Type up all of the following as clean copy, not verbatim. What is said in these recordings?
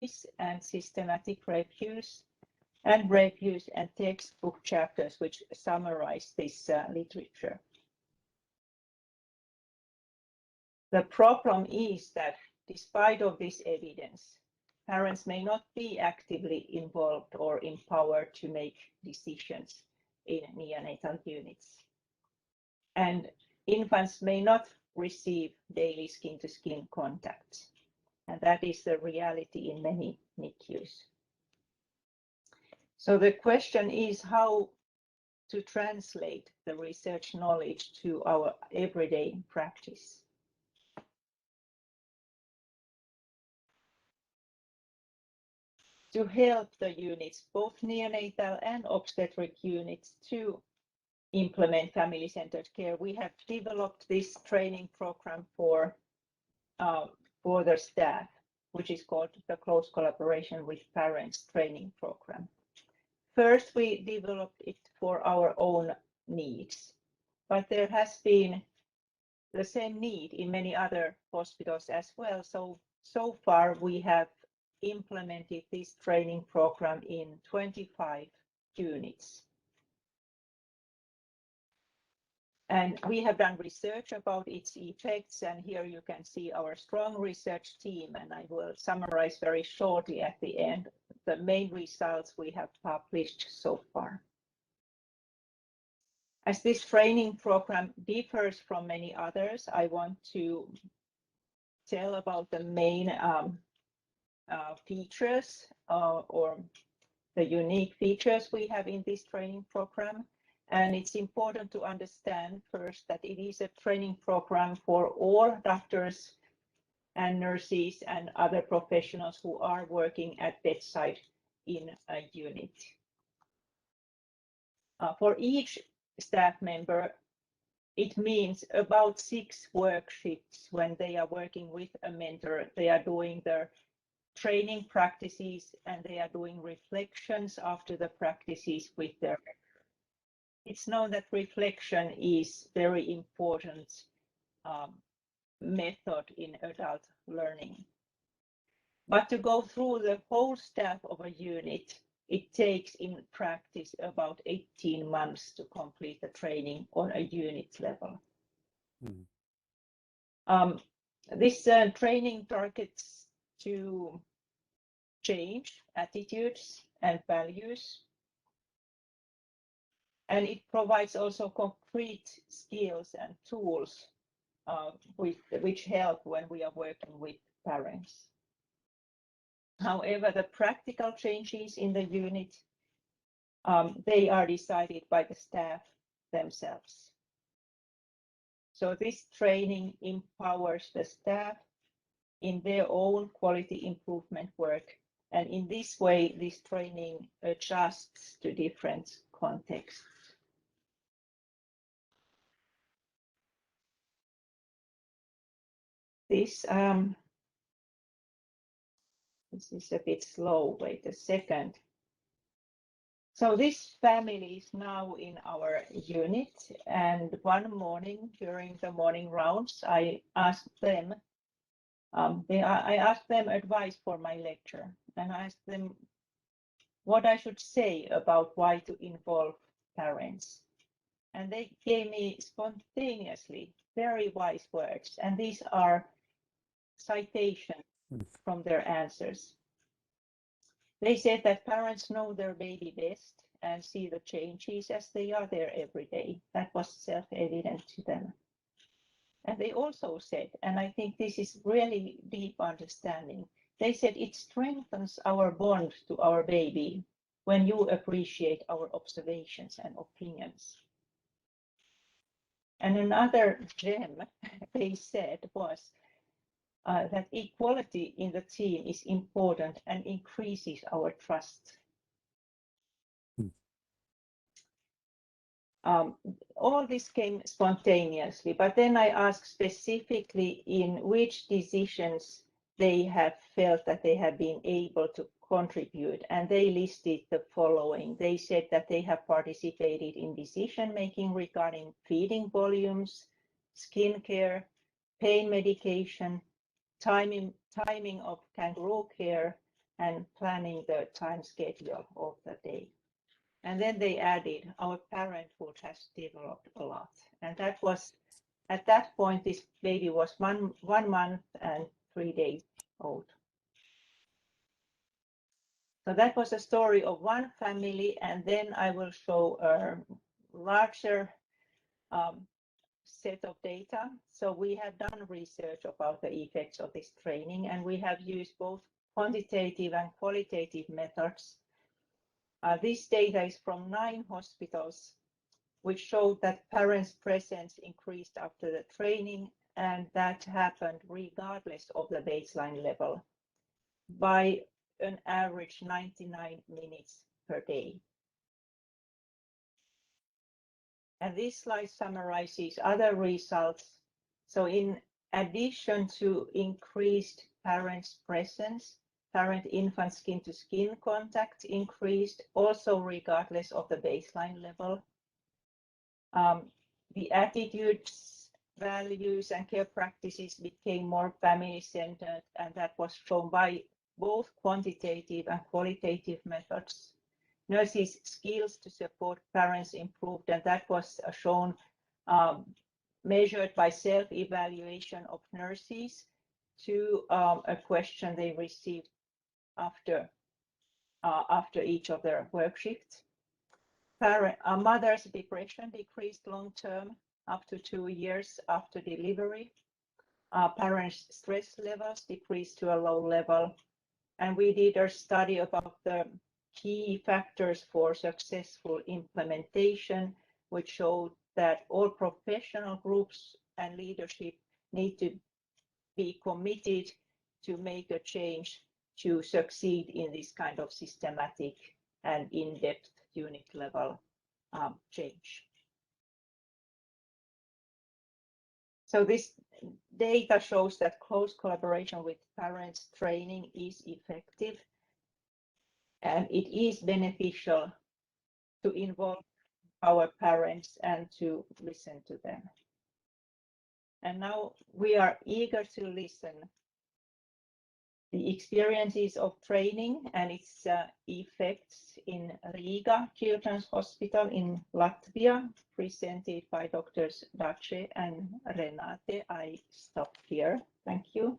studies and systematic reviews, and reviews and textbook chapters which summarize this literature. The problem is that despite of this evidence, parents may not be actively involved or empowered to make decisions in neonatal units. And infants may not receive daily skin-to-skin contact. And that is the reality in many NICUs. So the question is how to translate the research knowledge to our everyday practice. To help the units, both neonatal and obstetric units, to implement family-centered care, we have developed this training program for the staff, which is called the Close Collaboration with Parents Training Program. First, we developed it for our own needs, but there has been the same need in many other hospitals as well. So far, we have implemented this training program in 25 units. And we have done research about its effects, and here you can see our strong research team, and I will summarize very shortly at the end the main results we have published so far. As this training program differs from many others, I want to tell about the main features or the unique features we have in this training program. And it's important to understand first that it is a training program for all doctors and nurses and other professionals who are working at bedside in a unit. For each staff member, it means about 6 work shifts when they are working with a mentor. They are doing their training practices and they are doing reflections after the practices with their. It's known that reflection is very important method in adult learning. But to go through the whole staff of a unit, it takes in practice about 18 months to complete the training on a unit level. This training targets to change attitudes and values. And it provides also concrete skills and tools which help when we are working with parents. However, the practical changes in the unit, they are decided by the staff themselves. So this training empowers the staff in their own quality improvement work. And in this way, this training adjusts to different contexts. This is a bit slow, wait a second. So this family is now in our unit, and one morning during the morning rounds, I asked them advice for my lecture, and I asked them what I should say about why to involve parents. And they gave me spontaneously very wise words, and these are citations from their answers. They said that parents know their baby best and see the changes as they are there every day. That was self-evident to them. And they also said, and I think this is really deep understanding, they said it strengthens our bond to our baby when you appreciate our observations and opinions. And another gem they said was that equality in the team is important and increases our trust. All this came spontaneously, but then I asked specifically in which decisions they have felt that they have been able to contribute, and they listed the following. They said that they have participated in decision making regarding feeding volumes, skin care, pain medication, timing of kangaroo care, and planning the time schedule of the day. And then they added, our parenthood has developed a lot. And that was, at that point, this baby was 1 month and 3 days old. So that was a story of one family, and then I will show a larger set of data. So we have done research about the effects of this training, and we have used both quantitative and qualitative methods. This data is from 9 hospitals, which showed that parents' presence increased after the training, and that happened regardless of the baseline level by an average 99 minutes per day. And this slide summarizes other results. So in addition to increased parents' presence, parent-infant skin-to-skin contact increased, also regardless of the baseline level. The attitudes, values, and care practices became more family-centered, and that was shown by both quantitative and qualitative methods. Nurses' skills to support parents improved, and that was shown measured by self-evaluation of nurses to a question they received after each of their work shifts. Mother's depression decreased long-term up to 2 years after delivery. Parents' stress levels decreased to a low level. And we did a study about the key factors for successful implementation, which showed that all professional groups and leadership need to be committed to make a change to succeed in this kind of systematic and in-depth unit level change. So this data shows that close collaboration with parents training is effective, and it is beneficial to involve our parents and to listen to them. And now we are eager to listen the experiences of training and its effects in Riga Children's Hospital in Latvia, presented by Drs. Dace and Renāte. I stop here. Thank you.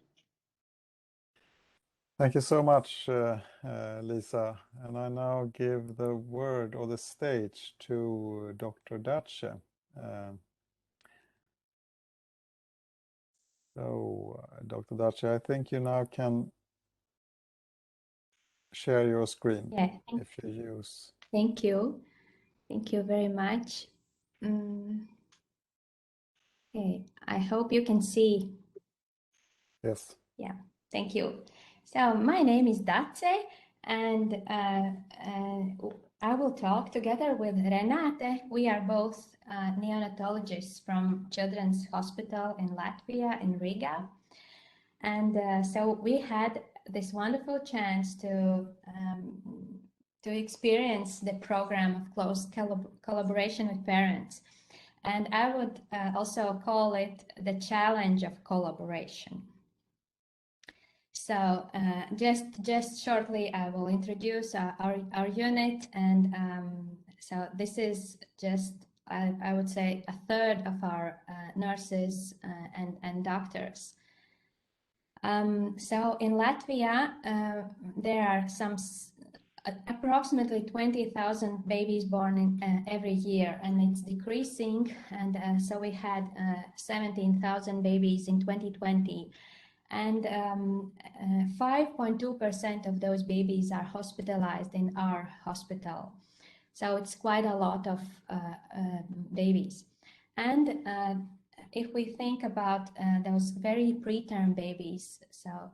Thank you so much, Liisa. And I now give the word or the stage to Dr. Dace. Dr. Dace, I think you now can share your screen. Yeah, if you use. Thank you. Thank you very much. Okay, I hope you can see. Yes. Yeah, thank you. So my name is Dace, and I will talk together with Renāte. We are both neonatologists from Children's Hospital in Latvia, in Riga. And so we had this wonderful chance to experience the program of close collaboration with parents. And I would also call it the challenge of collaboration. So just shortly, I will introduce our unit. And so this is just, I would say, a third of our nurses and doctors. So in Latvia, there are approximately 20,000 babies born in, every year, and it's decreasing. And so we had 17,000 babies in 2020. And 5.2% of those babies are hospitalized in our hospital. So it's quite a lot of babies. And if we think about those very preterm babies, so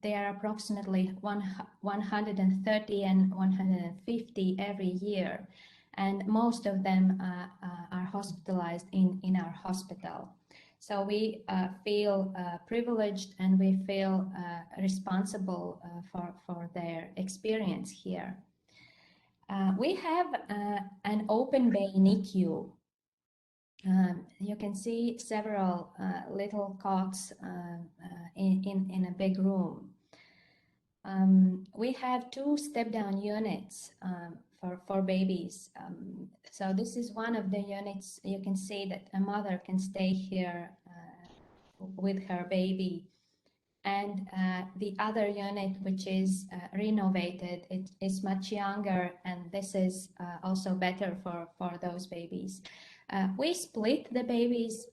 they are approximately 130 and 150 every year. And most of them are hospitalized in our hospital. So we feel privileged, and we feel responsible for their experience here. We have an open bay NICU. You can see several little cots in a big room. We have 2 step-down units for babies. So this is one of the units. You can see that a mother can stay here with her baby. And the other unit, which is renovated, it is much younger, and this is also better for those babies. We split the babies.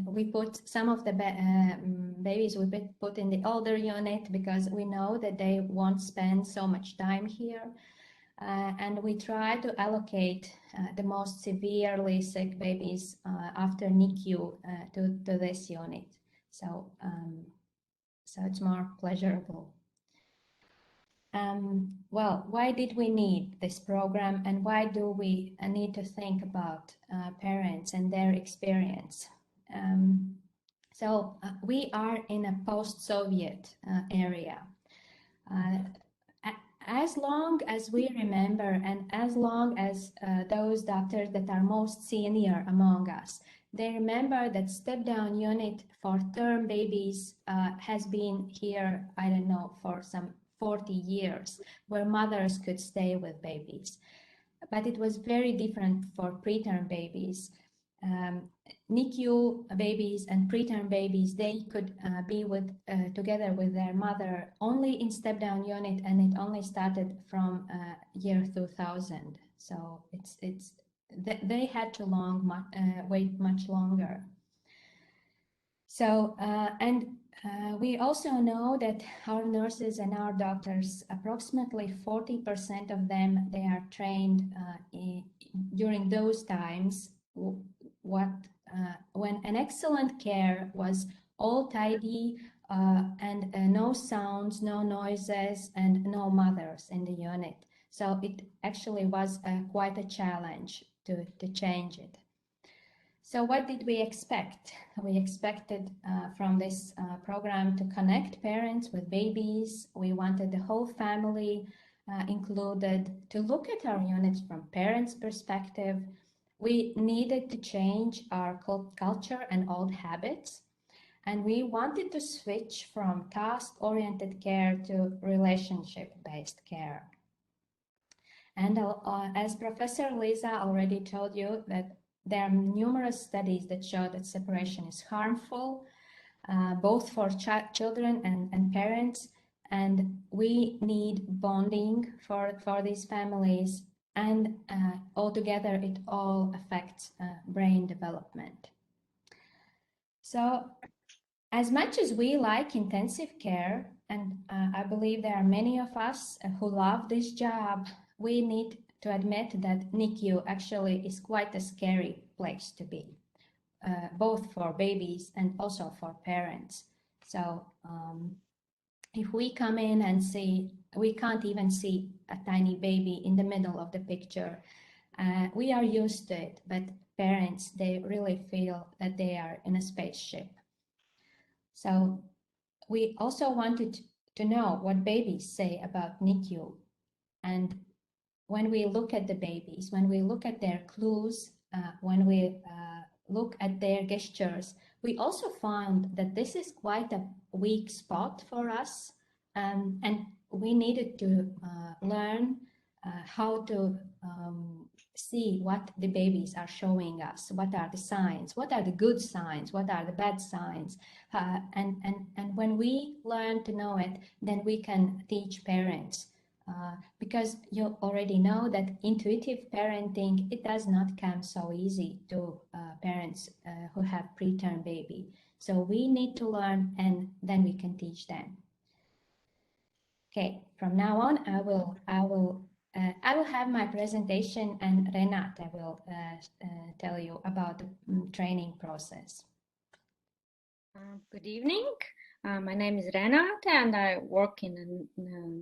We put some of the babies we put in the older unit because we know that they won't spend so much time here. And we try to allocate the most severely sick babies after NICU to this unit. So it's more pleasurable. Well, why did we need this program, and why do we need to think about parents and their experience? We are in a post-Soviet area. As long as we remember, and as long as those doctors that are most senior among us, they remember that step-down unit for term babies has been here, I don't know, for some 40 years, where mothers could stay with babies. But it was very different for preterm babies. NICU babies and preterm babies, they could be together with their mother only in step-down unit, and it only started from year 2000. So they had to wait much longer. So we also know that our nurses and our doctors, approximately 40% of them, they are trained during those times when an excellent care was all tidy and no sounds, no noises, and no mothers in the unit. So it actually was quite a challenge to change it. So what did we expect? We expected from this program to connect parents with babies. We wanted the whole family included, to look at our units from parents' perspective. We needed to change our culture and old habits. And we wanted to switch from task-oriented care to relationship-based care. And as Professor Liisa already told you, that there are numerous studies that show that separation is harmful, both for children and parents, and we need bonding for these families, and altogether it all affects brain development. So as much as we like intensive care, and I believe there are many of us who love this job, we need to admit that NICU actually is quite a scary place to be, both for babies and also for parents. So if we come in and see, we can't even see a tiny baby in the middle of the picture. We are used to it, but parents, they really feel that they are in a spaceship. So we also wanted to know what babies say about NICU. And when we look at the babies, when we look at their clues, when we look at their gestures, we also found that this is quite a weak spot for us. And we needed to learn how to see what the babies are showing us. What are the signs? What are the good signs? What are the bad signs? And when we learn to know it, then we can teach parents. Because you already know that intuitive parenting, it does not come so easy to parents who have preterm baby. So we need to learn, and then we can teach them. Okay, from now on, I will have my presentation, and Renāte will tell you about the training process. Good evening. My name is Renāte, and I work in a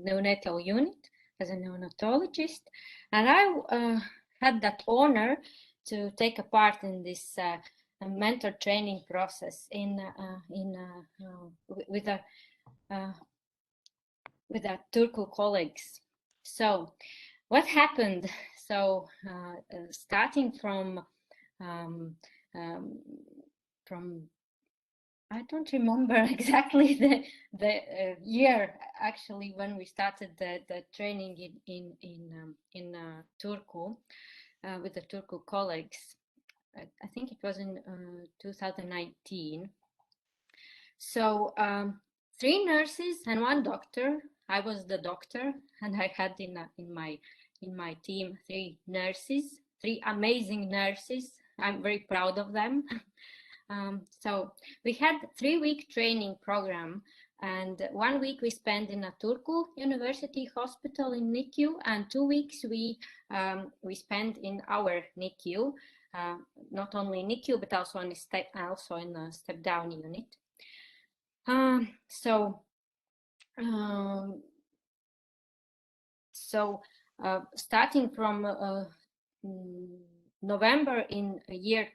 neonatal unit as a neonatologist. And I had that honor to take a part in this mentor training process with our Turku colleagues. So, what happened? So, starting from I don't remember exactly the year actually when we started the training in Turku with the Turku colleagues. I think it was in 2019. So 3 nurses and 1 doctor. I was the doctor, and I had in my team 3 nurses, 3 amazing nurses. I'm very proud of them. So we had 3-week training program, and 1 week we spent in a Turku University Hospital in NICU, and 2 weeks we spent in our NICU, not only NICU but also in a step down unit. Starting from November in year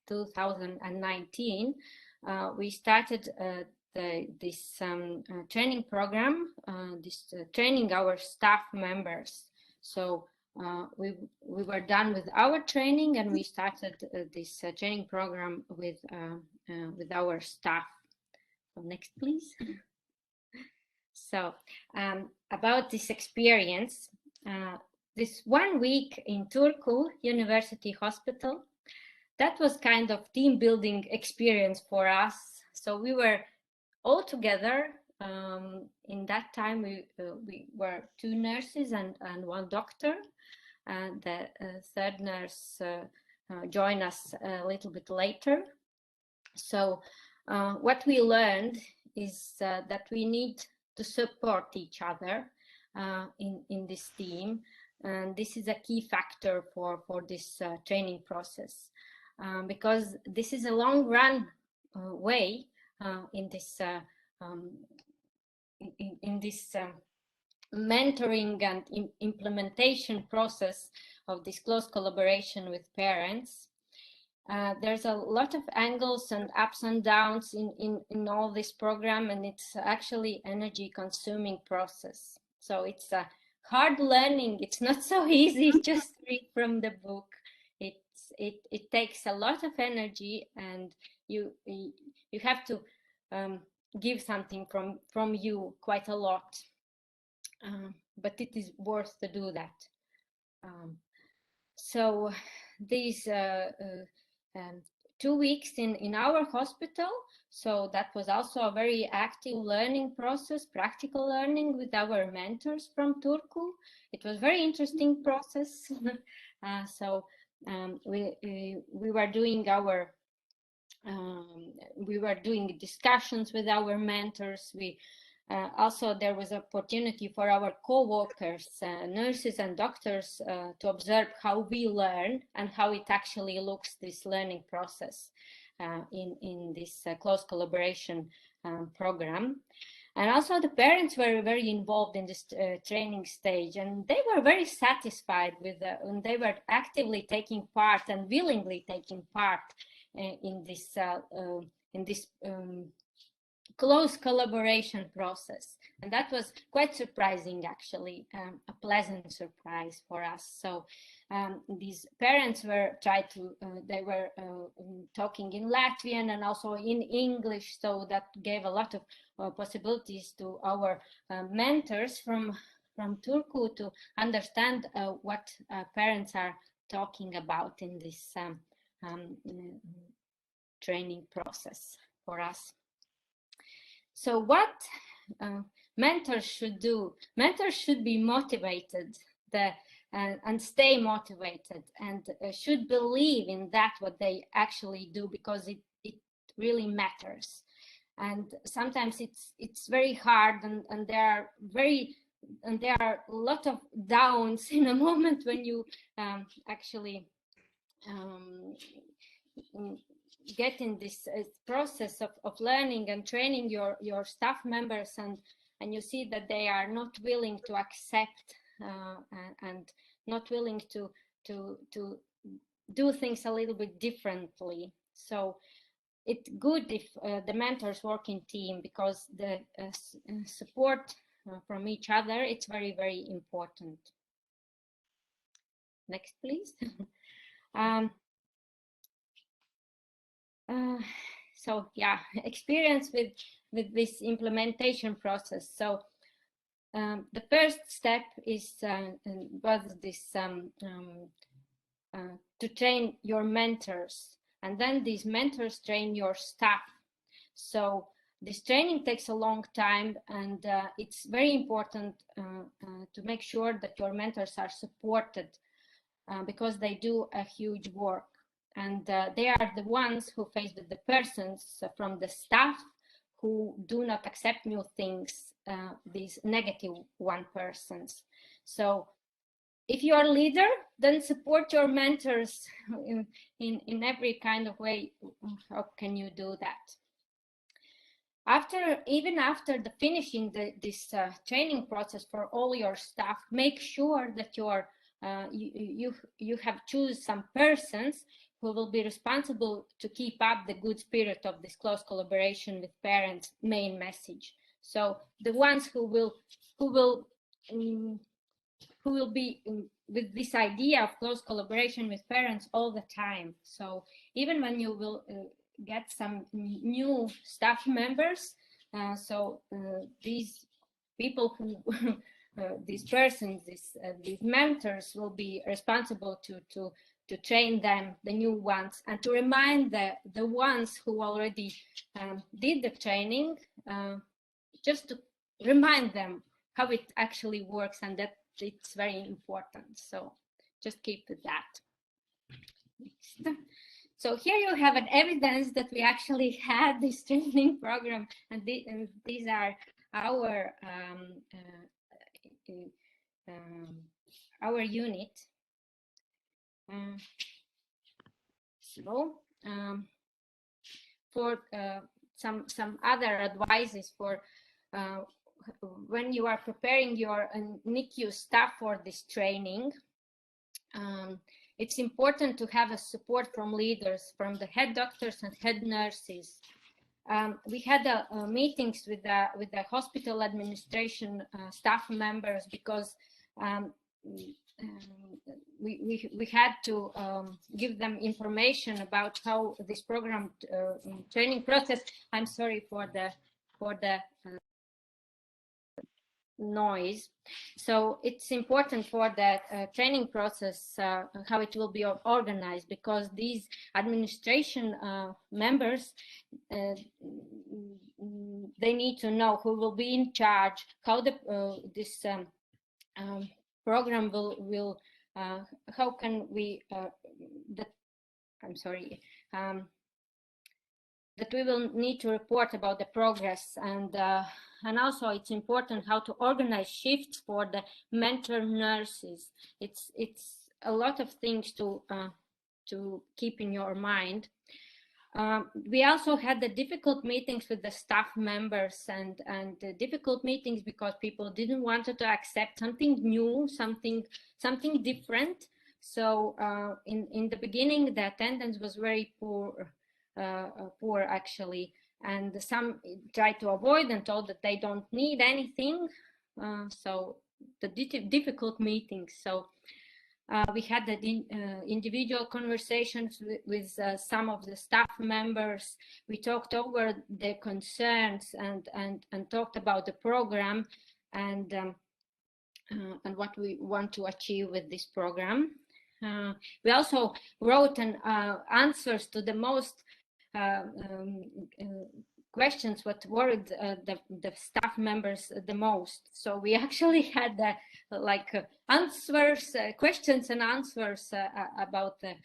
2019, we started this training program, training our staff members. So we were done with our training, and we started this training program with our staff. So next, please. So about this experience, this 1 week in Turku University Hospital, that was kind of team building experience for us. So we were all together. In that time, we were 2 nurses and 1 doctor, and the 3rd nurse joined us a little bit later. So what we learned is that we need to support each other in this team, and this is a key factor for this training process, because this is a long run way in this mentoring and implementation process of this close collaboration with parents. There's a lot of angles and ups and downs in all this program, and it's actually energy consuming process. So it's a hard learning. It's not so easy just read from the book. It takes a lot of energy, and you have to give something from you, quite a lot, but it is worth to do that. So these 2 weeks in our hospital, so that was also a very active learning process, practical learning with our mentors from Turku. It was very interesting process. So we were doing discussions with our mentors. Also, there was opportunity for our co-workers, nurses and doctors, to observe how we learn and how it actually looks, this learning process in this close collaboration program. And also the parents were very involved in this training stage, and they were very satisfied with and they were actively taking part and willingly taking part in this close collaboration process. And that was quite surprising, actually, a pleasant surprise for us. So these parents were they were talking in Latvian and also in English, so that gave a lot of possibilities to our mentors from Turku to understand what parents are talking about in this training process for us. So what mentors should do? Mentors should be motivated and stay motivated, and should believe in that what they actually do, because it really matters. And sometimes it's very hard, and there are a lot of downs in a moment when you actually get in this process of learning and training your staff members, and you see that they are not willing to accept and not willing to do things a little bit differently. So it's good if the mentors work in team, because the support from each other, it's very, very important. Next, please. So yeah, experience with this implementation process. So the first step is was this to train your mentors, and then these mentors train your staff. So this training takes a long time, and it's very important to make sure that your mentors are supported because they do a huge work, and they are the ones who face with the persons from the staff who do not accept new things, these negative one persons. So if you are a leader, then support your mentors in every kind of way. How can you do that? Even after the finishing this training process for all your staff, make sure that you have choose some persons who will be responsible to keep up the good spirit of this close collaboration with parents main message. So the ones who will be with this idea of close collaboration with parents all the time. So even when you will get some new staff members, these people who these persons, these mentors will be responsible to train them, the new ones, and to remind the ones who already did the training, just to remind them how it actually works, and that it's very important. So just keep with that. Next. So here you have an evidence that we actually had this training program, and these are our unit. For some other advices for when you are preparing your NICU staff for this training, it's important to have a support from leaders, from the head doctors and head nurses. We had meetings with the hospital administration staff members, because we had to give them information about how this program training process. I'm sorry for the noise. So it's important for the training process how it will be organized, because these administration members, they need to know who will be in charge, how this program will how can we that we will need to report about the progress, and also it's important how to organize shifts for the mentor nurses. It's a lot of things to keep in your mind. We also had the difficult meetings with the staff members, and difficult meetings because people didn't want to accept something new, something different. So in the beginning, the attendance was very poor actually, and some tried to avoid and told that they don't need anything. So the difficult meetings. So we had the individual conversations with some of the staff members. We talked over their concerns and talked about the program and what we want to achieve with this program. We also wrote answers to the most questions what worried the staff members the most. So we actually had answers, questions and answers about the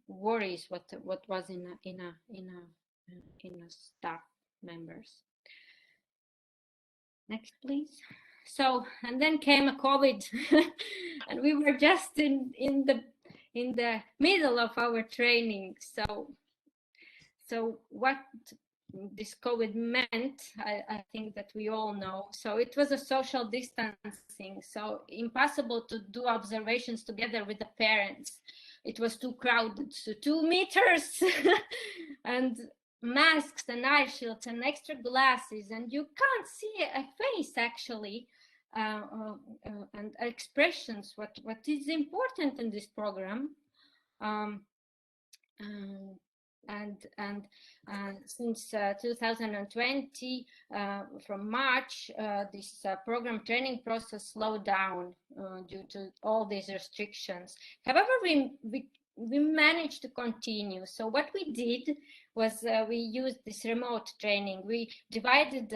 worries what was in a staff members. Next, please. So, and then came a COVID, and we were just in the middle of our training. So what this COVID meant, I think that we all know. So it was a social distancing, so impossible to do observations together with the parents. It was too crowded, so 2 meters and masks and eye shields and extra glasses, and you can't see a face actually, and expressions, what is important in this program. since 2020, from March, this program training process slowed down due to all these restrictions. However, we managed to continue. So what we did was we used this remote training. We divided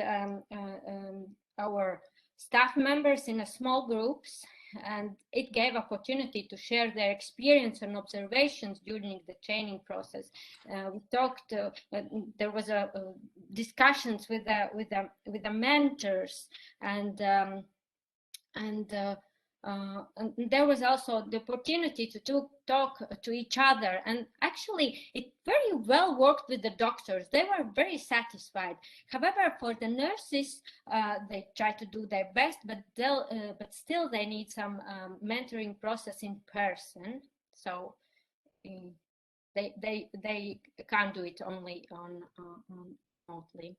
our staff members in small groups, and it gave opportunity to share their experience and observations during the training process. We talked. There was discussions with the mentors, and there was also the opportunity to talk to each other. And actually, it very well worked with the doctors. They were very satisfied. However, for the nurses, they try to do their best, but still they need some mentoring process in person. So they can't do it only on remotely.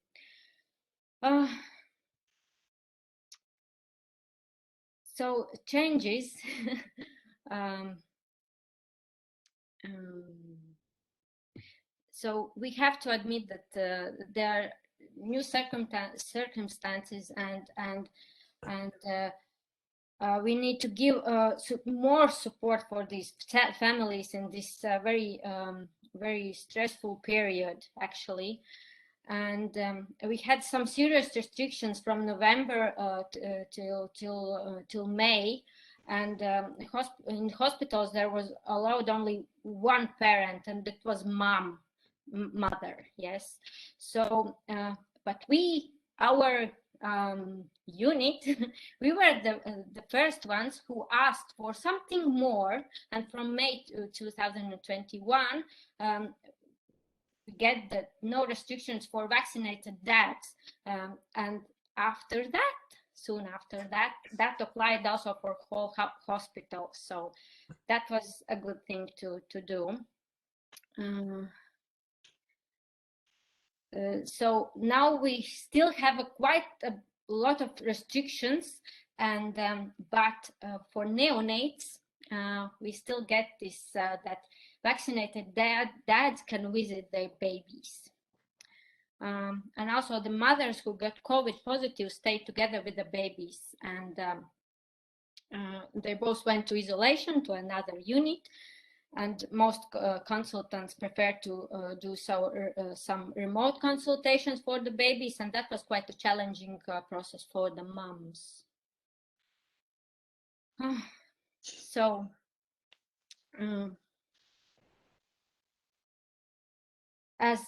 So changes. So we have to admit that there are new circumstances, and we need to give more support for these families in this very stressful period, actually. And we had some serious restrictions from November till May, and in hospitals there was allowed only one parent, and it was mother. Yes. So, but our unit, we were the first ones who asked for something more, and from May 2021. We get the no restrictions for vaccinated dads, and after that, soon after that, that applied also for whole hospital. So that was a good thing to do. So now we still have quite a lot of restrictions, and but for neonates, we still get this that vaccinated dads can visit their babies. And also the mothers who got COVID positive stay together with the babies, and they both went to isolation to another unit, and most consultants prefer to do some remote consultations for the babies, and that was quite a challenging process for the moms. So as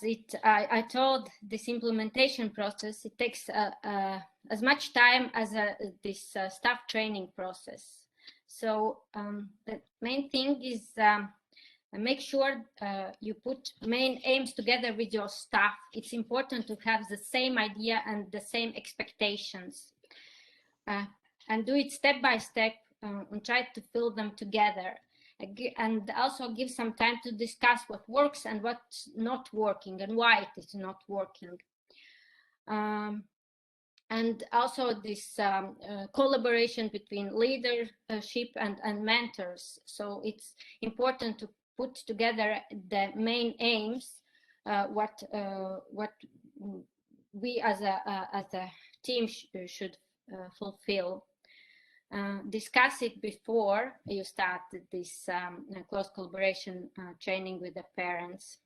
I told, this implementation process, it takes as much time as this staff training process. So the main thing is make sure you put main aims together with your staff. It's important to have the same idea and the same expectations, and do it step by step, and try to fill them together. And also give some time to discuss what works and what's not working and why it is not working. And also this collaboration between leadership and mentors. So it's important to put together the main aims, what we as a team should fulfill. Discuss it before you start this close collaboration training with the parents,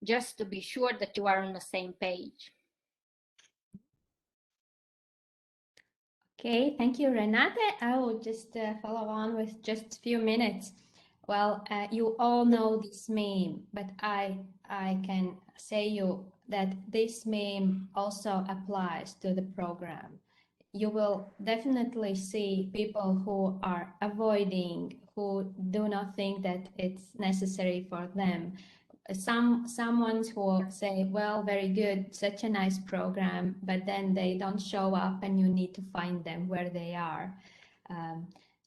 just to be sure that you are on the same page. Okay, thank you, Renāte. I will just follow on with just a few minutes. Well, you all know this meme, but I can say you that this meme also applies to the program. You will definitely see people who are avoiding, who do not think that it's necessary for them. Someone who say, well, very good, such a nice program, but then they don't show up and you need to find them where they are.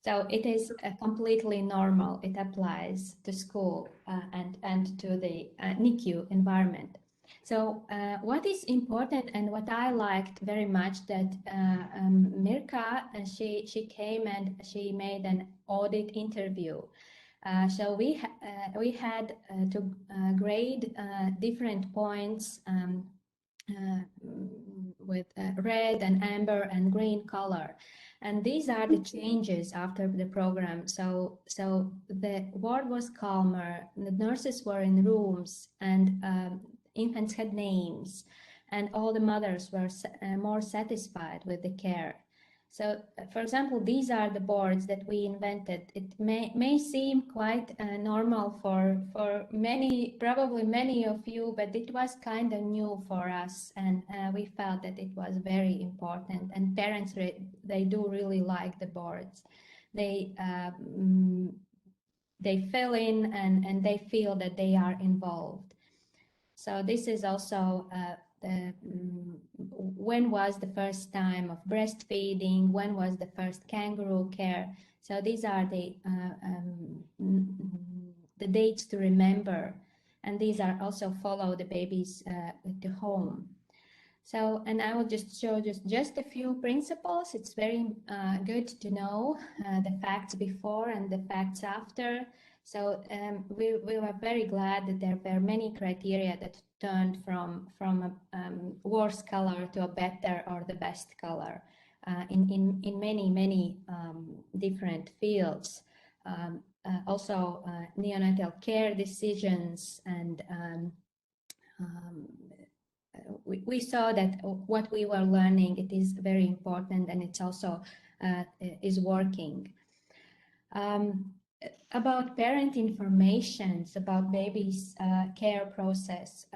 So it is completely normal. It applies to school and to the NICU environment. So what is important and what I liked very much that Mirka, she came and she made an audit interview. So we had to grade different points with red and amber and green color. And these are the changes after the program. So the ward was calmer, the nurses were in rooms, and infants had names, and all the mothers were more satisfied with the care. So, for example, these are the boards that we invented. It may seem quite normal for many, probably many of you, but it was kind of new for us, and we felt that it was very important. And parents, they do really like the boards. They fill in and they feel that they are involved. So this is also when was the first time of breastfeeding, when was the first kangaroo care. So these are the dates to remember, and these are also follow the babies to home. So, and I will just show just a few principles. It's very good to know the facts before and the facts after. So we were very glad that there were many criteria that turned from a worse color to a better or the best color in many different fields. Also neonatal care decisions, and we saw that what we were learning, it is very important, and it's also is working. About parent informations about baby's care process,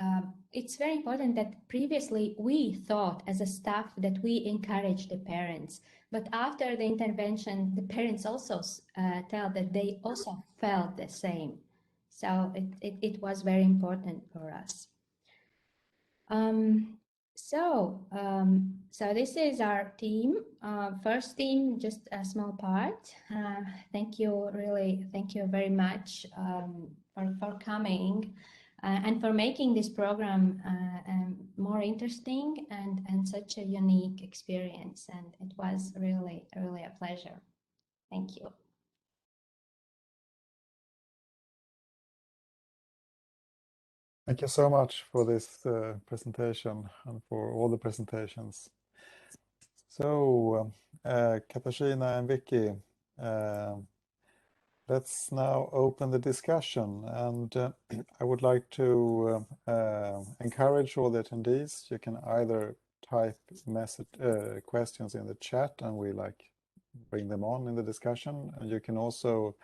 it's very important that previously we thought as a staff that we encourage the parents, but after the intervention, the parents also tell that they also felt the same. So it was very important for us. So this is our team. First team, just a small part. Thank you, really, thank you very much for coming and for making this program more interesting and such a unique experience. And it was really a pleasure. Thank you. Thank you so much for this presentation and for all the presentations. So, Katarzyna and Vicky, let's now open the discussion, and I would like to encourage all the attendees. You can either type questions in the chat and we bring them on in the discussion, and you can also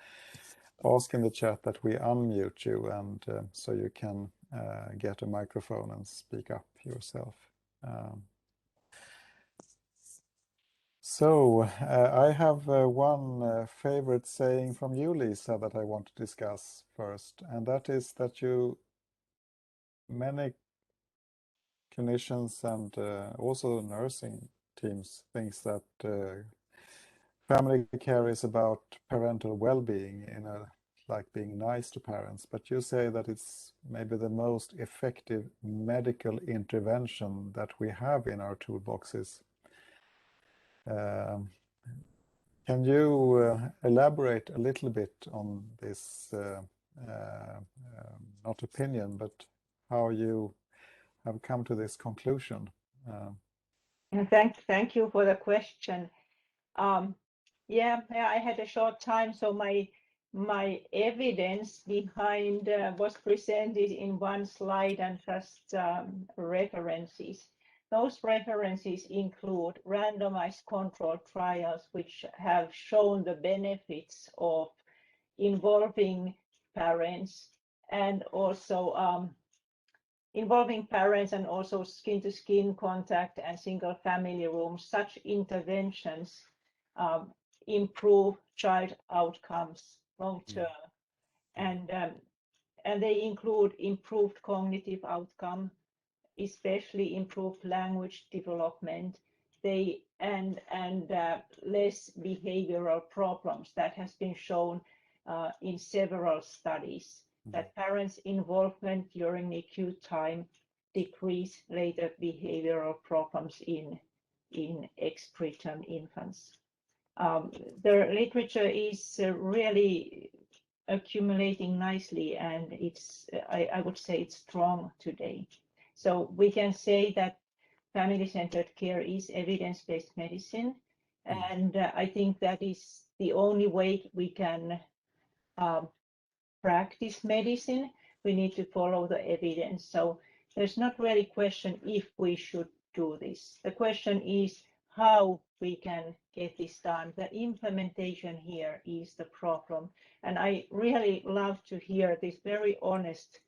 ask in the chat that we unmute you, and so you can get a microphone and speak up yourself. So I have one favorite saying from you, Liisa, that I want to discuss first, and that is that many clinicians and also nursing teams thinks that family care is about parental well-being, like being nice to parents, but you say that it's maybe the most effective medical intervention that we have in our toolboxes. Can you elaborate a little bit on this, not opinion, but how you have come to this conclusion? Thank you for the question. Yeah, I had a short time, so my evidence behind was presented in one slide and just references. Those references include randomized controlled trials which have shown the benefits of involving parents and also skin-to-skin contact and single family rooms. Such interventions improve child outcomes long term, and they include improved cognitive outcome, especially improved language development, and less behavioral problems. That has been shown in several studies, that parents' involvement during acute time decrease later behavioral problems in ex-preterm infants. The literature is really accumulating nicely, and it's I would say it's strong today. So we can say that family-centered care is evidence-based medicine, and I think that is the only way we can practice medicine. We need to follow the evidence. So there's not really a question if we should do this. The question is how we can get this done. The implementation here is the problem. And I really love to hear this very honest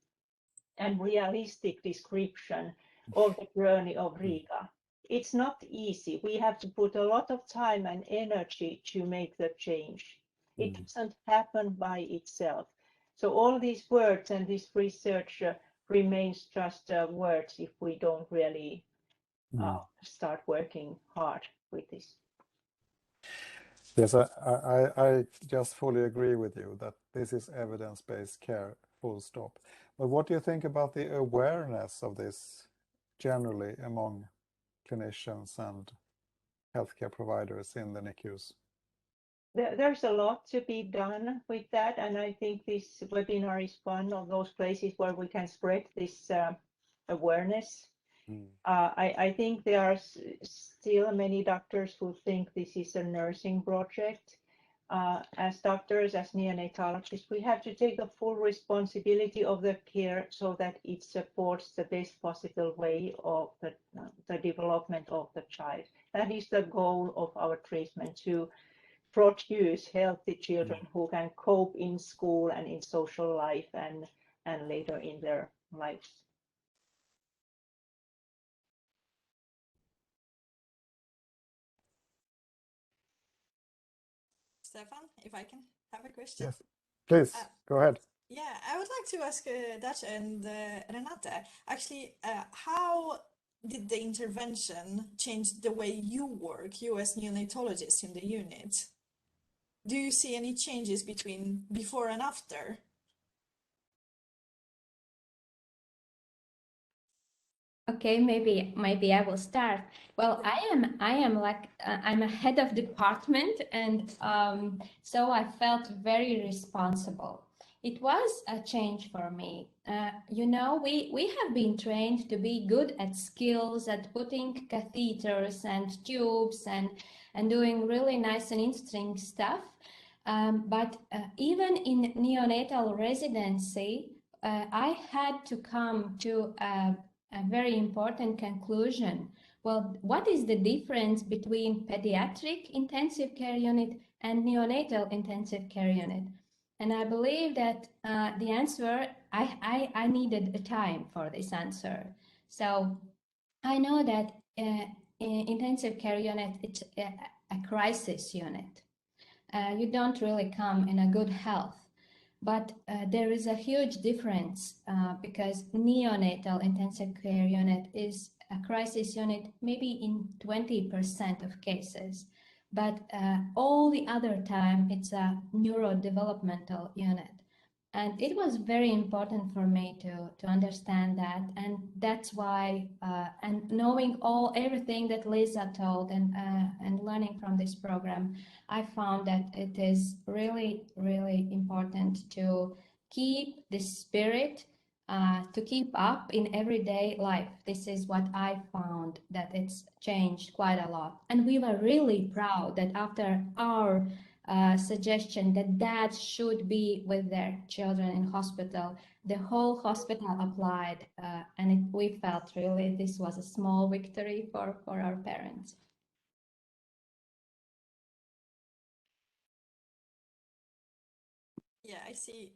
and realistic description of the journey of Riga. It's not easy. We have to put a lot of time and energy to make the change. It doesn't happen by itself. So all these words and this research remains just words if we don't really start working hard with this. Yes, I just fully agree with you that this is evidence-based care, full stop. But what do you think about the awareness of this generally among clinicians and healthcare providers in the NICUs? There's a lot to be done with that, and I think this webinar is one of those places where we can spread this awareness. I think there are still many doctors who think this is a nursing project. As doctors, as neonatologists, we have to take the full responsibility of the care so that it supports the best possible way of the development of the child. That is the goal of our treatment, to produce healthy children who can cope in school and in social life and later in their lives. Stefan, if I can have a question? Yes, please, go ahead. Yeah, I would like to ask Dace and Renāte, actually, how did the intervention change the way you work, you as neonatologists in the unit? Do you see any changes between before and after? Okay, maybe I will start. Well, I am like I'm a head of department, and so I felt very responsible. It was a change for me. You know, we have been trained to be good at skills, at putting catheters and tubes and doing really nice and interesting stuff. But even in neonatal residency, I had to come to a very important conclusion. Well, what is the difference between pediatric intensive care unit and neonatal intensive care unit? And I believe that the answer, I needed a time for this answer. So I know that intensive care unit, it's a crisis unit. You don't really come in a good health. But there is a huge difference because neonatal intensive care unit is a crisis unit maybe in 20% of cases. But all the other time, it's a neurodevelopmental unit. And it was very important for me to understand that. And that's why, and knowing everything that Liisa told and learning from this program, I found that it is really, really important to keep this spirit, to keep up in everyday life. This is what I found, that it's changed quite a lot. And we were really proud that after our suggestion that dads should be with their children in hospital, the whole hospital applied, and we felt really this was a small victory for our parents. Yeah, I see.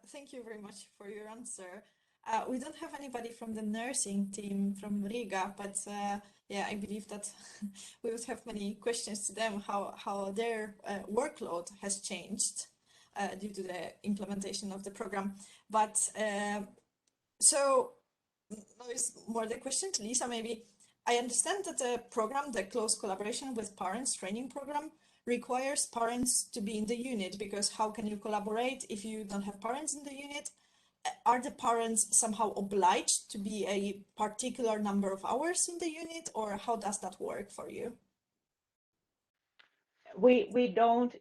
Thank you very much for your answer. We don't have anybody from the nursing team from Riga, but yeah, I believe that we would have many questions to them how their workload has changed due to the implementation of the program. But so now is more the question to Liisa, maybe. I understand that the program, the close collaboration with parents training program, requires parents to be in the unit, because how can you collaborate if you don't have parents in the unit? Are the parents somehow obliged to be a particular number of hours in the unit, or how does that work for you? We don't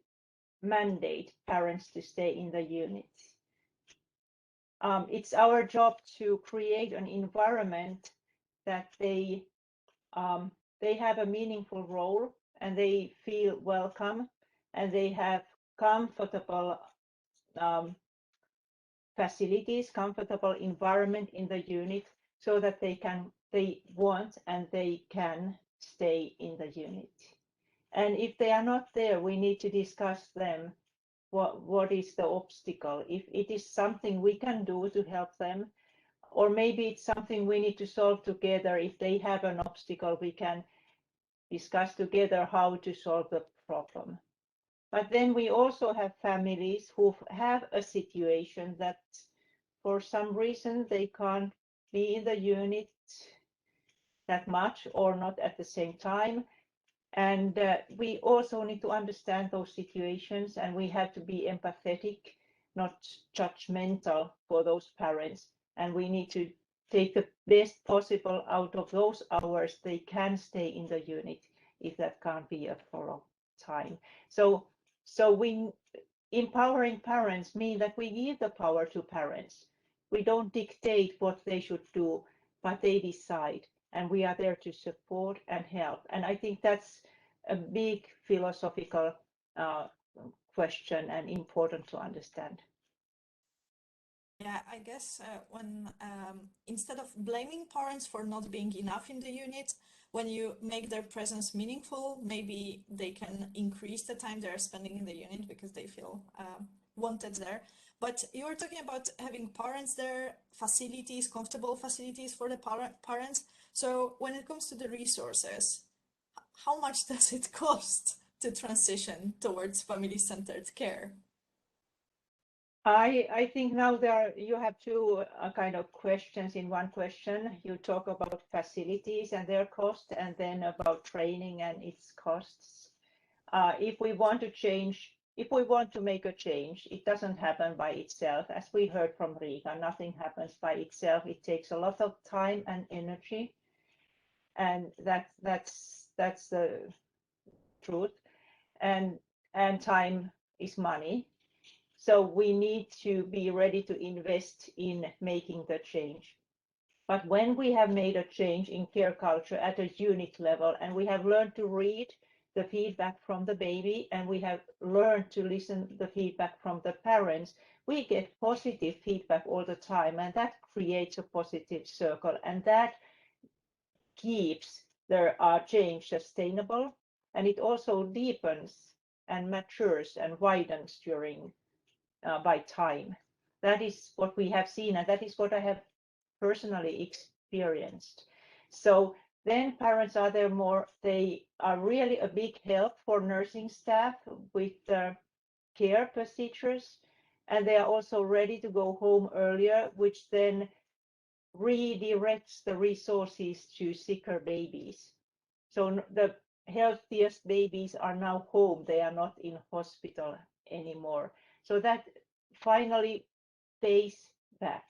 mandate parents to stay in the unit. It's our job to create an environment that they have a meaningful role and they feel welcome and they have comfortable facilities, comfortable environment in the unit so that they want and they can stay in the unit. And if they are not there, we need to discuss them. What is the obstacle? If it is something we can do to help them, or maybe it's something we need to solve together. If they have an obstacle, we can discuss together how to solve the problem. But then we also have families who have a situation that for some reason they can't be in the unit that much or not at the same time. And we also need to understand those situations and we have to be empathetic, not judgmental for those parents. And we need to take the best possible out of those hours they can stay in the unit if that can't be for a time. So we empowering parents mean that we give the power to parents. We don't dictate what they should do, but they decide. And we are there to support and help. And I think that's a big philosophical question and important to understand. Yeah, I guess when instead of blaming parents for not being enough in the unit, when you make their presence meaningful, maybe they can increase the time they're spending in the unit because they feel wanted there. But you were talking about having parents there, facilities, comfortable facilities for the parents. So when it comes to the resources, how much does it cost to transition towards family-centered care? I think now you have two kind of questions in one question. You talk about facilities and their cost, and then about training and its costs. If we want to make a change, it doesn't happen by itself. As we heard from Riga, nothing happens by itself. It takes a lot of time and energy, and that's the truth. And time is money. So we need to be ready to invest in making the change. But when we have made a change in care culture at a unit level, and we have learned to read the feedback from the baby, and we have learned to listen to the feedback from the parents, we get positive feedback all the time, and that creates a positive circle, and that keeps the change sustainable, and it also deepens and matures and widens during by time. That is what we have seen, and that is what I have personally experienced. So then parents are there more, they are really a big help for nursing staff with care procedures, and they are also ready to go home earlier, which then redirects the resources to sicker babies. So the healthiest babies are now home, they are not in hospital anymore. So that finally pays back.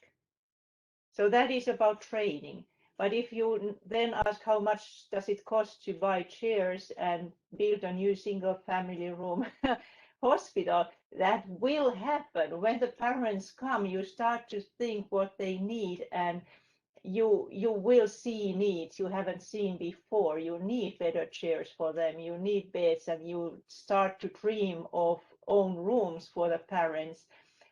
So that is about training. But if you then ask how much does it cost to buy chairs and build a new single family room hospital, that will happen. When the parents come, you start to think what they need, and you will see needs you haven't seen before. You need better chairs for them, you need beds, and you start to dream of own rooms for the parents.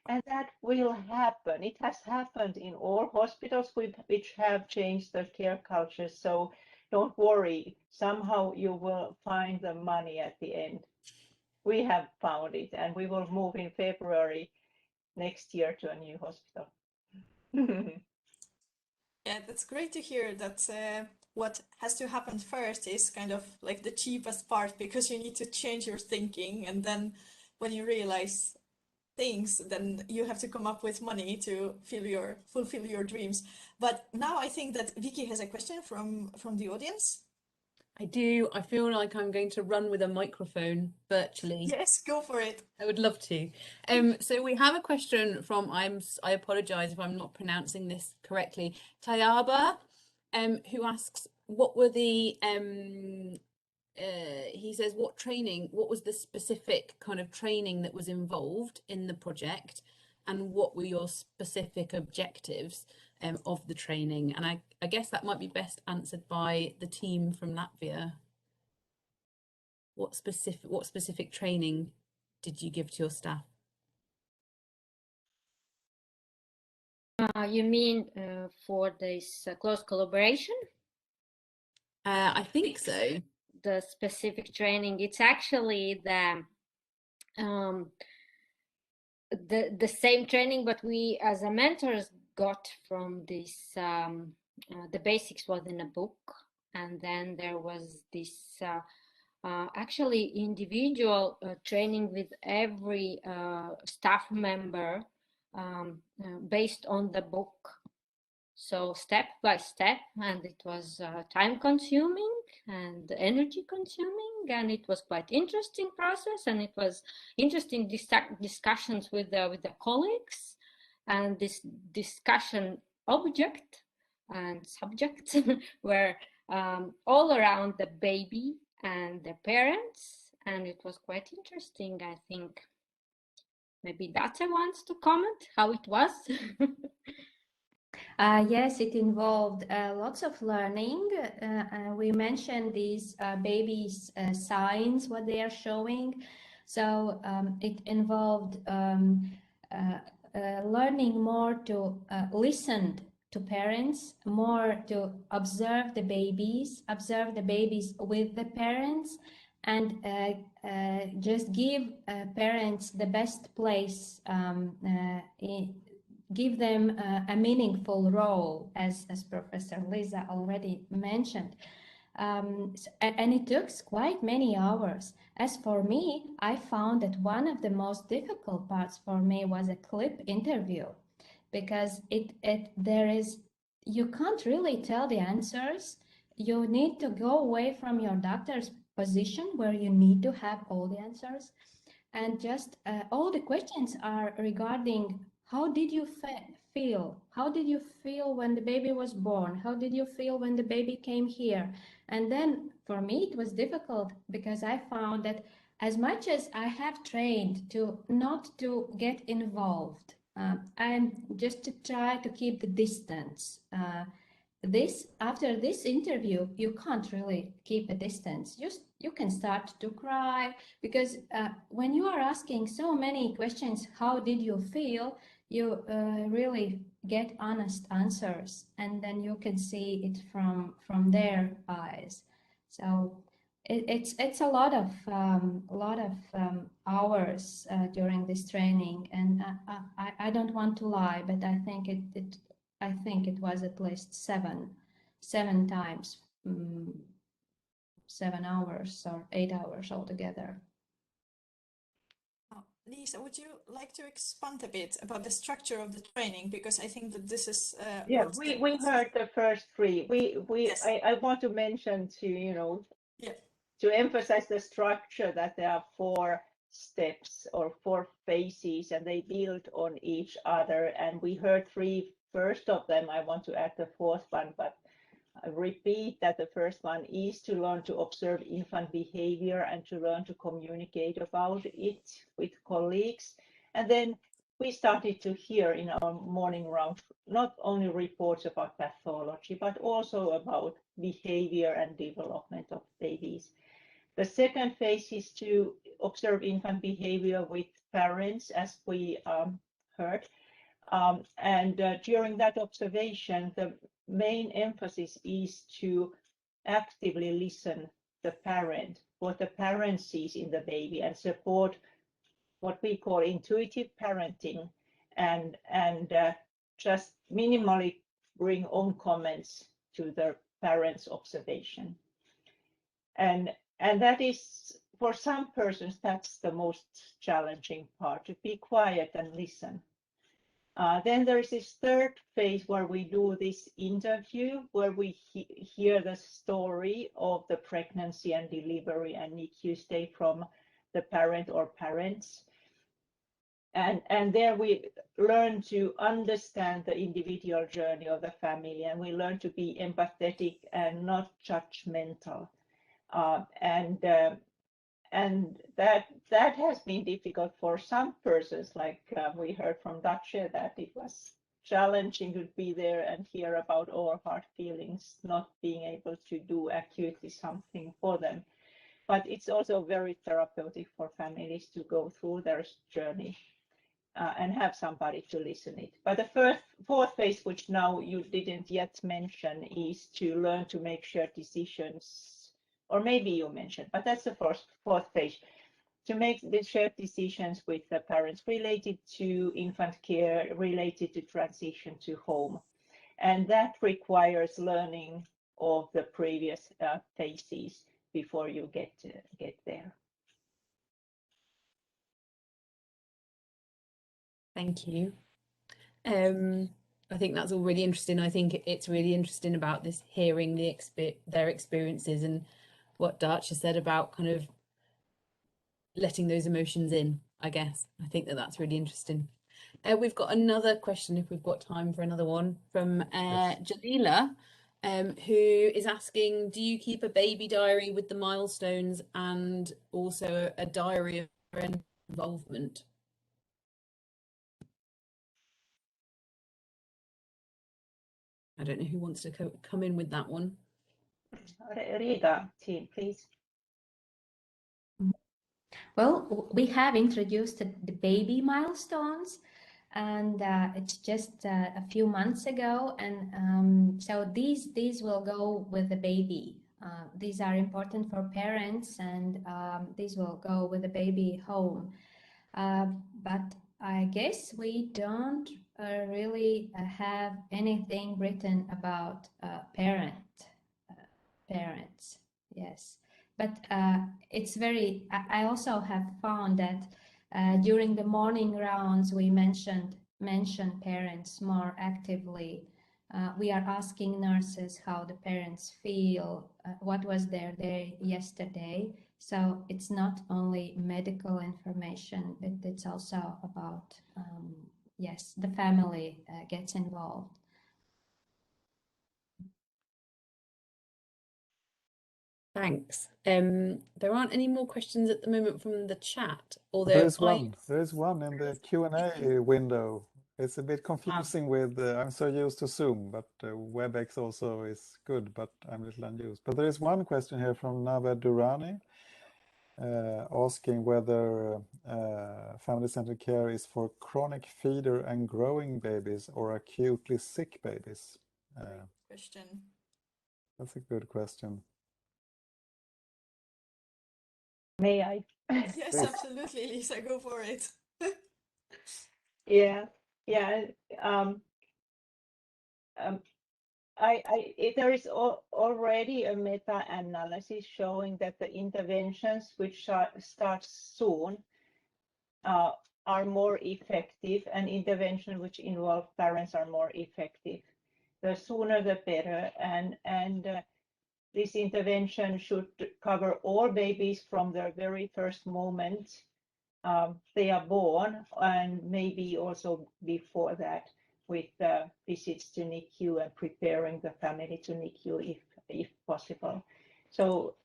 And that will happen. It has happened in all hospitals which have changed the care culture. So don't worry, somehow you will find the money at the end. We have found it, and we will move in February next year to a new hospital. Yeah, that's great to hear that what has to happen first is kind of like the cheapest part, because you need to change your thinking, and then when you realize things, then you have to come up with money to fulfill your dreams. But now I think that Vicky has a question from the audience. I do. I feel like I'm going to run with a microphone virtually. Yes, go for it. I would love to. So we have a question from, I apologize if I'm not pronouncing this correctly, Tayaba, who asks, what were the he says, what was the specific kind of training that was involved in the project, and what were your specific objectives of the training? And I guess that might be best answered by the team from Latvia. What specific training did you give to your staff? You mean for this close collaboration? I think so. The specific training, it's actually the same training, but we as a mentors got from this. The basics was in a book, and then there was this actually individual training with every staff member based on the book. So step by step, and it was time consuming and energy consuming, and it was quite interesting process, and it was interesting discussions with the colleagues, and this discussion object and subjects were all around the baby and the parents, and it was quite interesting. I think maybe Dace wants to comment how it was. Yes, it involved lots of learning. We mentioned these babies' signs, what they are showing. So it involved learning more to listen to parents, more to observe the babies with the parents, and just give parents the best place give them a meaningful role, as Professor Liisa already mentioned. And it took quite many hours. As for me, I found that one of the most difficult parts for me was a clip interview, because you can't really tell the answers. You need to go away from your doctor's position where you need to have all the answers. And just all the questions are regarding how did you feel? How did you feel when the baby was born? How did you feel when the baby came here? And then for me, it was difficult because I found that as much as I have trained to not to get involved, and just to try to keep the distance. After this interview, you can't really keep a distance. You can start to cry, because when you are asking so many questions, how did you feel? You really get honest answers, and then you can see it from their eyes. So it's a lot of hours during this training, and I don't want to lie, but I think it was at least seven times, 7 hours or 8 hours altogether. Liisa, would you like to expand a bit about the structure of the training? Because I think that this is yeah, we heard the first three. Yes. I want to mention to to emphasize the structure, that there are 4 steps or 4 phases, and they build on each other. And we heard 3 first of them. I want to add the 4th one, but I repeat that the first one is to learn to observe infant behavior and to learn to communicate about it with colleagues. And then we started to hear in our morning round not only reports about pathology, but also about behavior and development of babies. The second phase is to observe infant behavior with parents, as we heard. During that observation, the main emphasis is to actively listen the parent, what the parent sees in the baby, and support what we call intuitive parenting, and just minimally bring own comments to the parent's observation. And that is, for some persons, that's the most challenging part, to be quiet and listen. Then there is this third phase where we do this interview, where we hear the story of the pregnancy and delivery and NICU stay from the parent or parents. And there we learn to understand the individual journey of the family, and we learn to be empathetic and not judgmental. And that has been difficult for some persons, like we heard from Dace, that it was challenging to be there and hear about our hard feelings, not being able to do acutely something for them. But it's also very therapeutic for families to go through their journey and have somebody to listen it. But the fourth phase, which now you didn't yet mention, is to learn to make shared decisions, or maybe you mentioned, but that's the fourth phase, to make the shared decisions with the parents related to infant care, related to transition to home. And that requires learning of the previous phases before you get there. Thank you. I think that's all really interesting. I think it's really interesting about this, hearing their experiences and what Dace said about kind of letting those emotions in, I guess. I think that that's really interesting. We've got another question, if we've got time for another one, from Jalila, who is asking, do you keep a baby diary with the milestones and also a diary of involvement? I don't know who wants to come in with that one. Riga team, please. Well, we have introduced the baby milestones, and it's just a few months ago, and so these will go with the baby. These are important for parents, and these will go with the baby home. But I guess we don't really have anything written about parents. Yes. But it's very, I also have found that during the morning rounds, we mention parents more actively. We are asking nurses how the parents feel, what was their day yesterday. So it's not only medical information, but it's also about, yes, the family gets involved. Thanks. There aren't any more questions at the moment from the chat, although there is one in the Q&A window. It's a bit confusing with, I'm so used to Zoom, but WebEx also is good, but I'm a little unused. But there is one question here from Nava Durrani, asking whether family-centered care is for chronic feeder and growing babies or acutely sick babies. Question. That's a good question. May I? Yes, absolutely, Liisa, go for it. Yeah. There is already a meta-analysis showing that the interventions which start soon are more effective, and interventions which involve parents are more effective. The sooner the better, and this intervention should cover all babies from their very first moment they are born, and maybe also before that, with visits to NICU and preparing the family to NICU if possible. So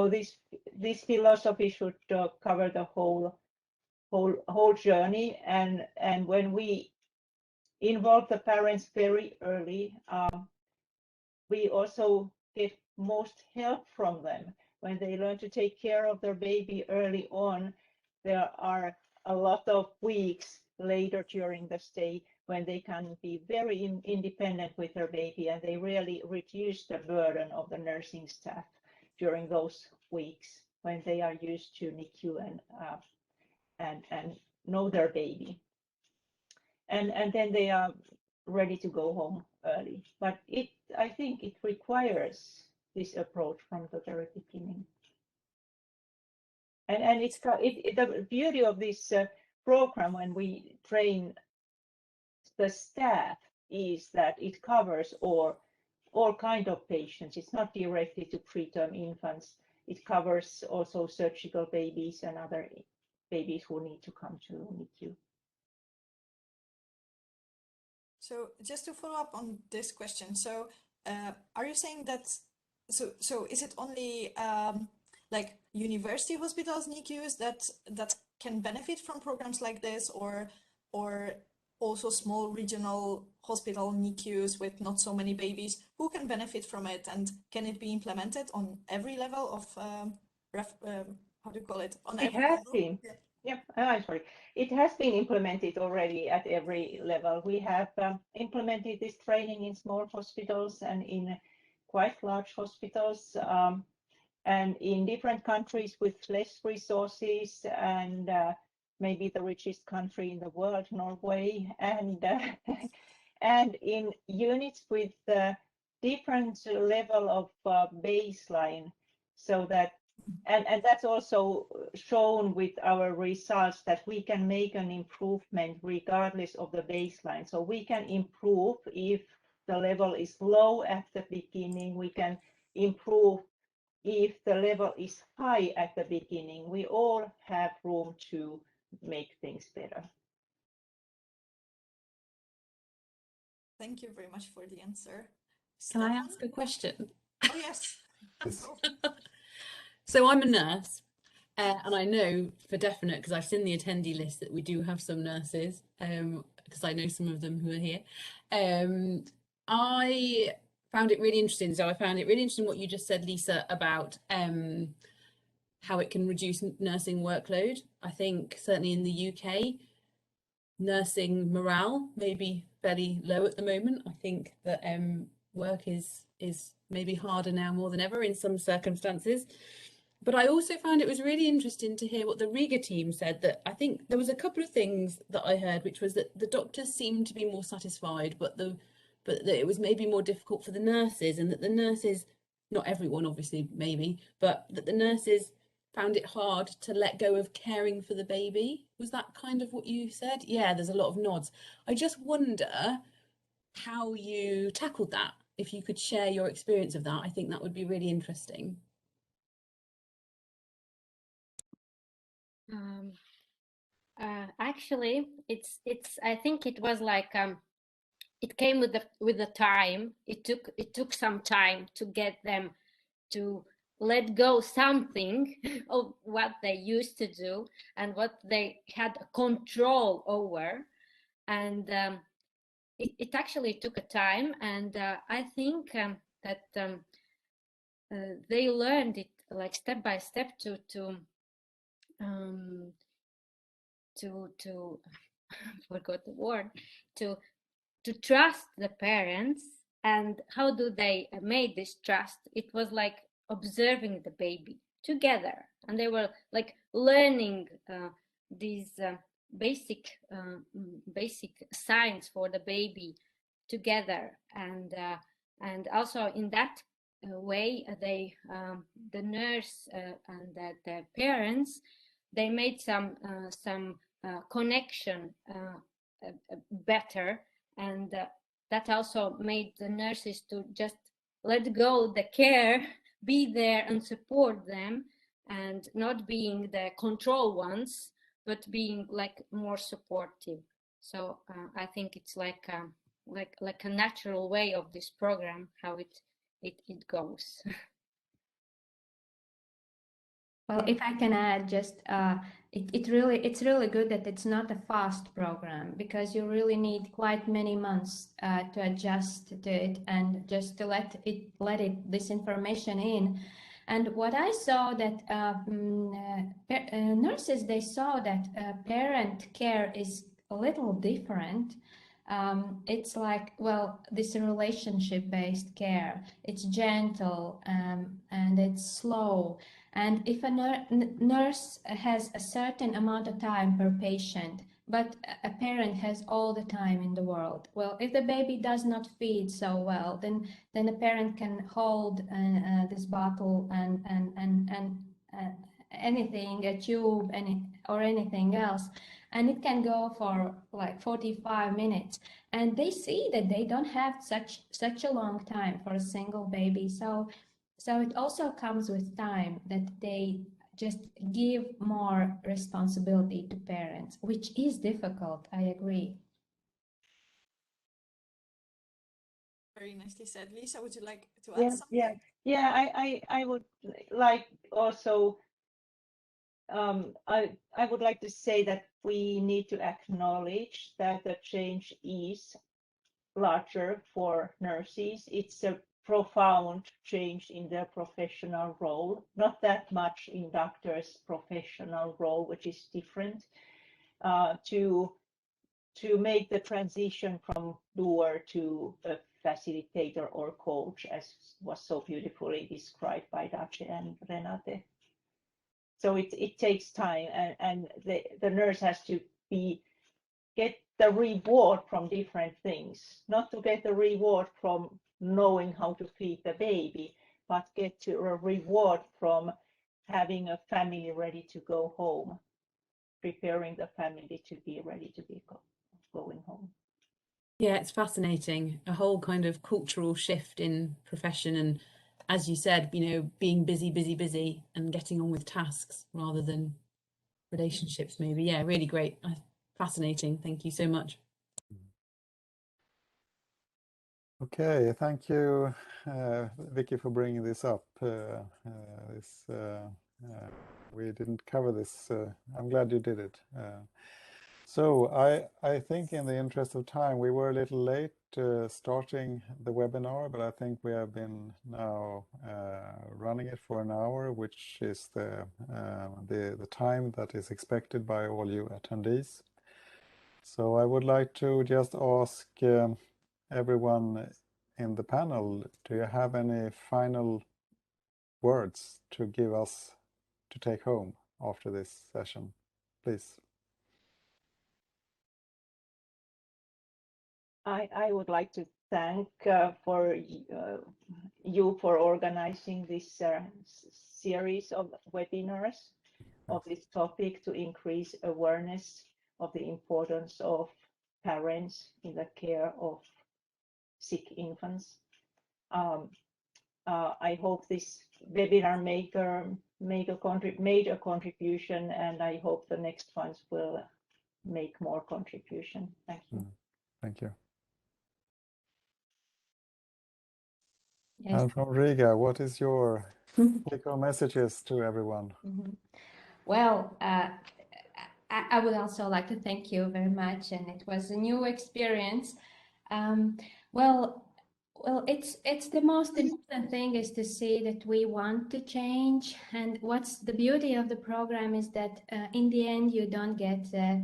this philosophy should cover the whole journey, and when we involve the parents very early, we also get most help from them. When they learn to take care of their baby early on, there are a lot of weeks later during the stay when they can be very independent with their baby, and they really reduce the burden of the nursing staff during those weeks when they are used to NICU and know their baby. And then they are ready to go home early. But I think it requires this approach from the very beginning. And the beauty of this program, when we train the staff, is that it covers all kind of patients. It's not directed to preterm infants. It covers also surgical babies and other babies who need to come to NICU. So just to follow up on this question, so are you saying that So is it only like university hospitals, NICUs that can benefit from programs like this, or also small regional hospital NICUs with not so many babies? Who can benefit from it, and can it be implemented on every level of how do you call it? On It every has level? been. Yeah, I'm sorry. It has been implemented already at every level. We have implemented this training in small hospitals and in quite large hospitals, and in different countries with less resources, and maybe the richest country in the world, Norway, and and in units with different level of baseline, so that and that's also shown with our results, that we can make an improvement regardless of the baseline. So we can improve if the level is low at the beginning. We can improve if the level is high at the beginning. We all have room to make things better. Thank you very much for the answer. Can I Stefan? ask a question? Oh, yes. Yes. So I'm a nurse, and I know for definite, because I've seen the attendee list, that we do have some nurses, because I know some of them who are here. I found it really interesting. So I found it really interesting what you just said, Liisa, about how it can reduce nursing workload. I think certainly in the UK, nursing morale may be fairly low at the moment. I think that work is maybe harder now more than ever in some circumstances. But I also found it was really interesting to hear what the Riga team said, that I think there was a couple of things that I heard, which was that the doctors seemed to be more satisfied, but that it was maybe more difficult for the nurses, and that the nurses, not everyone obviously maybe, but that the nurses found it hard to let go of caring for the baby. Was that kind of what you said? Yeah, there's a lot of nods. I just wonder how you tackled that. If you could share your experience of that, I think that would be really interesting. Actually, it's I think it was like it came with the time. It took some time to get them to let go something of what they used to do and what they had control over, and it actually took a time, and I think that they learned it like step by step to forgot the word, to trust the parents. And how do they made this trust? It was like observing the baby together, and they were like learning these basic signs for the baby together, and also in that way they the nurse and the parents, they made some connection better, and that also made the nurses to just let go the care, be there and support them, and not being the control ones, but being like more supportive. So I think it's like a natural way of this program, how it goes. Well, if I can add, just it's really good that it's not a fast program, because you really need quite many months to adjust to it and just to let this information in. And what I saw that nurses, they saw that parent care is a little different. It's like, well, this relationship-based care. It's gentle and it's slow. And if a nurse has a certain amount of time per patient, but a parent has all the time in the world, well, if the baby does not feed so well, then a parent can hold this bottle and anything, a tube, or anything else, and it can go for like 45 minutes. And they see that they don't have such a long time for a single baby. So it also comes with time, that they just give more responsibility to parents, which is difficult, I agree. Very nicely said. Liisa, would you like to add Yeah, something? yeah. Yeah, I would like also, I would like to say that we need to acknowledge that the change is larger for nurses. It's a profound change in their professional role, not that much in doctors' professional role, which is different, to make the transition from doer to a facilitator or coach, as was so beautifully described by Dace and Renāte. So it takes time, and the nurse has to get the reward from different things, not to get the reward from knowing how to feed the baby, but get to a reward from having a family ready to go home, preparing the family to be ready to be going home. Yeah, it's fascinating. A whole kind of cultural shift in profession, and as you said, you know, being busy and getting on with tasks rather than relationships maybe. Yeah, really great. Fascinating. Thank you so much. Okay, thank you, Vicky, for bringing this up. We didn't cover this. I'm glad you did it. So I think in the interest of time, we were a little late starting the webinar, but I think we have been now running it for an hour, which is the time that is expected by all you attendees. So I would like to just ask everyone in the panel, do you have any final words to give us to take home after this session? Please. I would like to thank for you for organizing this series of webinars of this topic to increase awareness of the importance of parents in the care of sick infants. I hope this webinar make a major contribution, and I hope the next ones will make more contribution. Thank you. Thank you. Yes. And from Riga, what is your take-home messages to everyone? Well, I would also like to thank you very much, and it was a new experience. Well, it's the most important thing is to see that we want to change, and what's the beauty of the program is that in the end you don't get the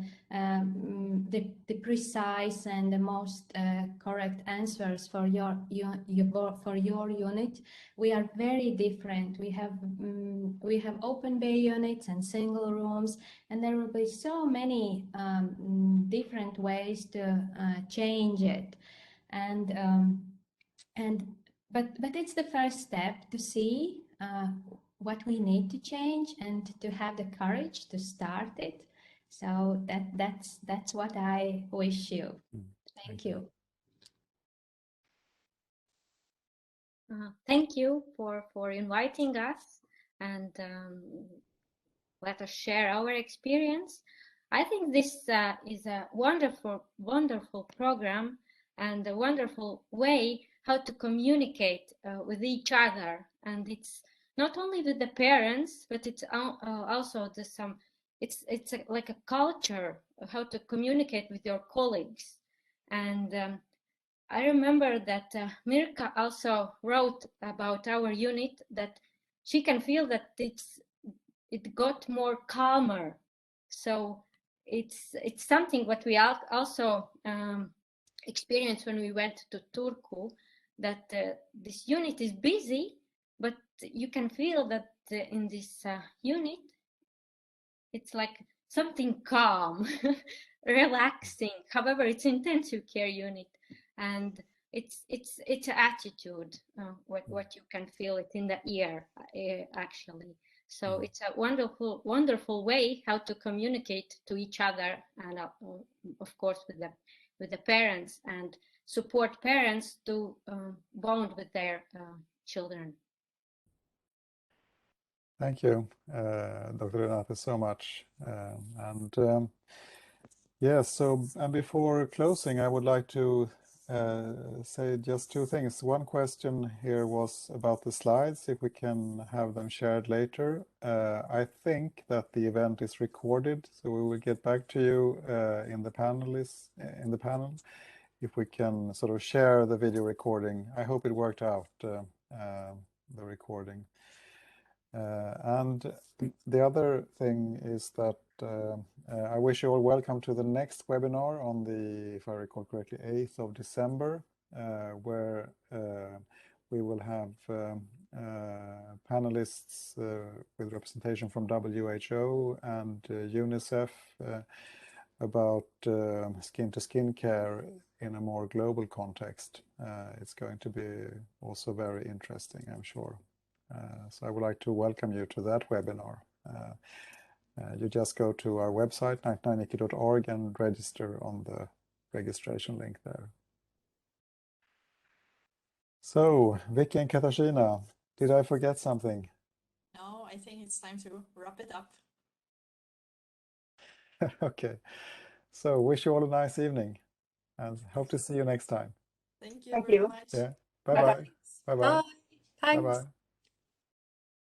precise and the most correct answers for your unit. We are very different. We have open bay units and single rooms, and there will be so many different ways to change it, but it's the first step to see what we need to change and to have the courage to start it. So that's what I wish you. Thank you. Thank you for inviting us and let us share our experience. I think this is a wonderful program and a wonderful way how to communicate with each other. And it's not only with the parents, but it's also it's like a culture of how to communicate with your colleagues. And I remember that Mirka also wrote about our unit that she can feel that it got more calmer. So it's something what we also experienced when we went to Turku, that this unit is busy, but you can feel that in this unit it's like something calm, relaxing. However, it's intensive care unit, and it's an attitude, what you can feel it in the ear actually. So it's a wonderful way how to communicate to each other, and of course with the parents, and support parents to bond with their children. Thank you, Dr. Renāte, so much. Yes, so and before closing, I would like to say just two things. One question here was about the slides, if we can have them shared later. I think that the event is recorded, so we will get back to you in the panelists in the panel if we can sort of share the video recording. I hope it worked out, the recording. And the other thing is that I wish you all welcome to the next webinar on the, if I recall correctly, 8th of December, where we will have panelists with representation from WHO and UNICEF about skin-to-skin care in a more global context. It's going to be also very interesting, I'm sure. So I would like to welcome you to that webinar. You just go to our website, 99ike.org, and register on the registration link there. So, Vicky and Katarzyna, did I forget something? No, I think it's time to wrap it up. Okay. So, wish you all a nice evening and hope to see you next time. Thank you Thank very you. much. Yeah. Bye-bye. Bye-bye. Bye. Thanks. Bye-bye.